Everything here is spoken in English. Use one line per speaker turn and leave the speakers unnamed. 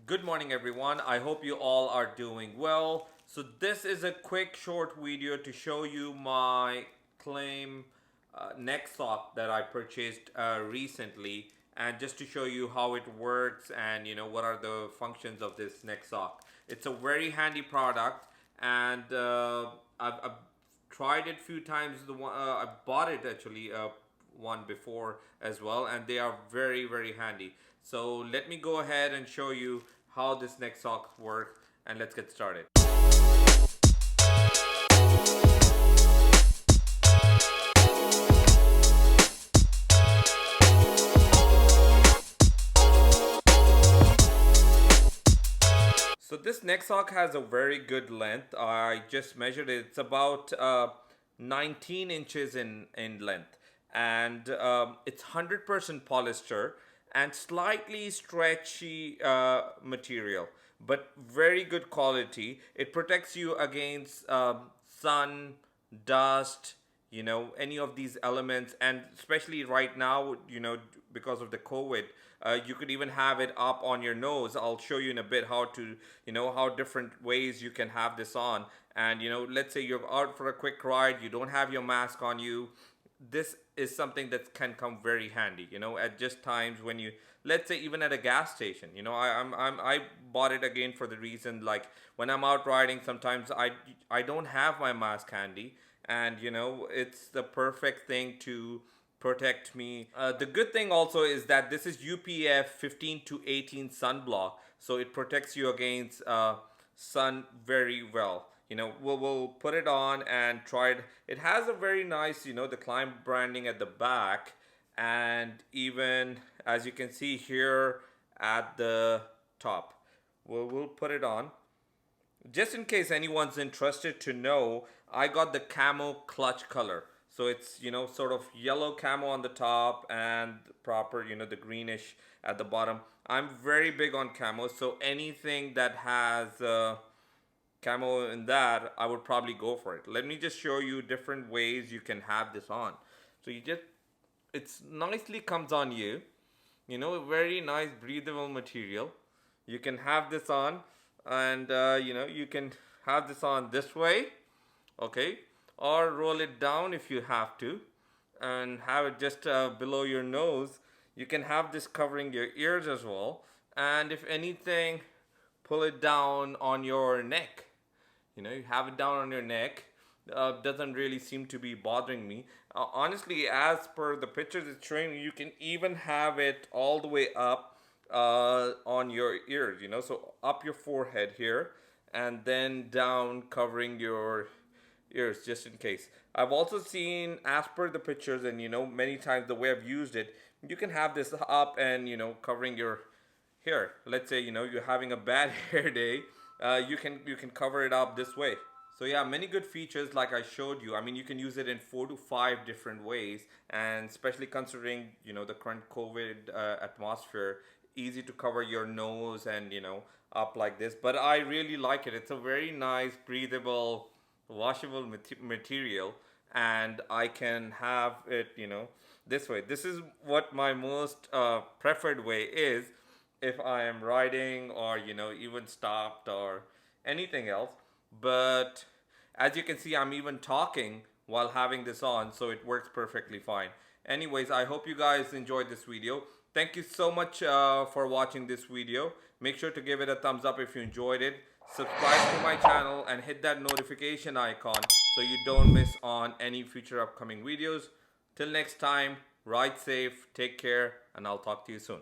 Good morning, everyone. I hope you all are doing well. So this is a quick short video to show you my KLIM NEKSOK that I purchased recently, and just to show you how it works and what are the functions of this NEKSOK. It's a very handy product, and I've tried it a few times. I bought it actually one before as well, and they are very handy. So let me go ahead and show you how this NEKSOK works, and let's get started. So this NEKSOK has a very good length. I just measured it. It's about 19 inches in length, and it's 100% polyester and slightly stretchy material, but very good quality. It protects you against sun, dust, any of these elements, and especially right now, because of the COVID, you could even have it up on your nose. I'll show you in a bit how to, how different ways you can have this on. And let's say you're out for a quick ride, you don't have your mask on you. This is something that can come very handy, at just times when you, let's say even at a gas station. I bought it again for the reason, like when I'm out riding, sometimes I don't have my mask handy, and it's the perfect thing to protect me. The good thing also is that this is UPF 15 to 18 sunblock, so it protects you against sun very well. We'll put it on and try it. It has a very nice, the KLIM branding at the back, and even as you can see here at the top. We'll put it on. Just in case anyone's interested to know, I got the camo clutch color. So it's, sort of yellow camo on the top and proper, the greenish at the bottom. I'm very big on camo, so anything that has camo in that, I would probably go for it. Let me just show you different ways you can have this on. So it's nicely comes on you. Very nice breathable material. You can have this on, and you can have this on this way, okay, or roll it down if you have to, and have it just below your nose. You can have this covering your ears as well, and if anything, pull it down on your neck. You have it down on your neck. Doesn't really seem to be bothering me. Honestly, as per the pictures it's showing, you can even have it all the way up on your ears, so up your forehead here, and then down covering your ears, just in case. I've also seen, as per the pictures, and many times the way I've used it, you can have this up and covering your hair. Let's say you're having a bad hair day, you can cover it up this way. So yeah, many good features like I showed you. I mean, you can use it in 4 to 5 different ways, and especially considering the current COVID atmosphere, easy to cover your nose and up like this. But I really like it. It's a very nice, breathable, washable material, and I can have it this way. This is what my most preferred way is if I am riding, or even stopped or anything else. But as you can see, I'm even talking while having this on, so it works perfectly fine. Anyways, I hope you guys enjoyed this video. Thank you so much for watching this video. Make sure to give it a thumbs up if you enjoyed it. Subscribe to my channel and hit that notification icon so you don't miss on any future upcoming videos. Till next time, ride safe, take care, and I'll talk to you soon.